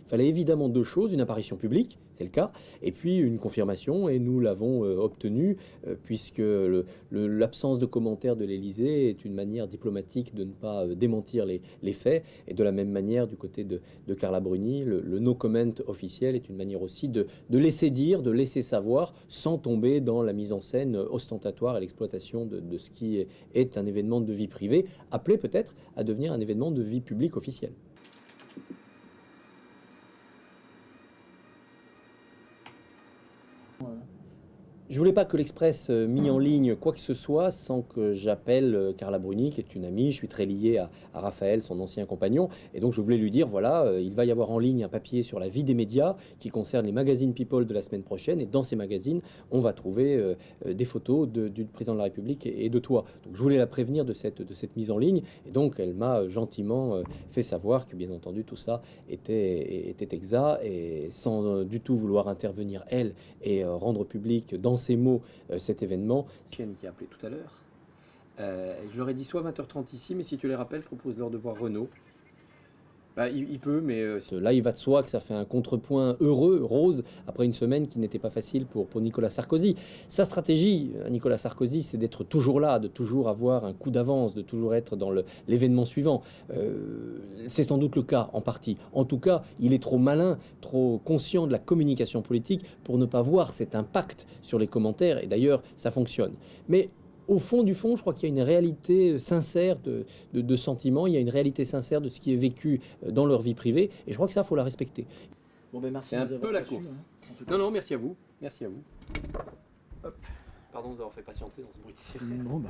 fallait évidemment deux choses, une apparition publique, c'est le cas, et puis une confirmation, et nous l'avons obtenue, puisque l'absence de commentaires de l'Élysée est une manière diplomatique de ne pas démentir les faits, et de la même manière du côté de Carla Bruni, le no comment officiel est une manière aussi de laisser dire, de laisser savoir, sans tomber dans la mise en scène ostentatoire et l'exploitation de ce qui est un événement de vie privée, appelé peut-être à devenir un événement de vie publique officielle. Je voulais pas que l'Express mis en ligne quoi que ce soit sans que j'appelle Carla Bruni, qui est une amie. Je suis très lié à Raphaël, son ancien compagnon. Et donc je voulais lui dire, voilà, il va y avoir en ligne un papier sur la vie des médias qui concerne les magazines People de la semaine prochaine. Et dans ces magazines, on va trouver des photos du président de la République et de toi. Donc je voulais la prévenir de cette mise en ligne. Et donc elle m'a gentiment fait savoir que bien entendu tout ça était exact. Et sans du tout vouloir intervenir, elle, et rendre public dans ces mots cet événement. C'est Yann qui a appelé tout à l'heure. Je leur ai dit soit 20h30 ici, mais si tu les rappelles, je propose-leur de voir Renaud. Bah, il peut, mais là, il va de soi que ça fait un contrepoint heureux, rose, après une semaine qui n'était pas facile pour Nicolas Sarkozy. Sa stratégie, Nicolas Sarkozy, c'est d'être toujours là, de toujours avoir un coup d'avance, de toujours être dans l'événement suivant. C'est sans doute le cas, en partie. En tout cas, il est trop malin, trop conscient de la communication politique pour ne pas voir cet impact sur les commentaires. Et d'ailleurs, ça fonctionne. Mais au fond du fond, je crois qu'il y a une réalité sincère de sentiments, il y a une réalité sincère de ce qui est vécu dans leur vie privée, et je crois que ça, il faut la respecter. Bon, ben merci. C'est un peu la course. Non, non, merci à vous. Merci à vous. Hop. Pardon de vous avoir fait patienter dans ce bruit de sirène. Bon, bah,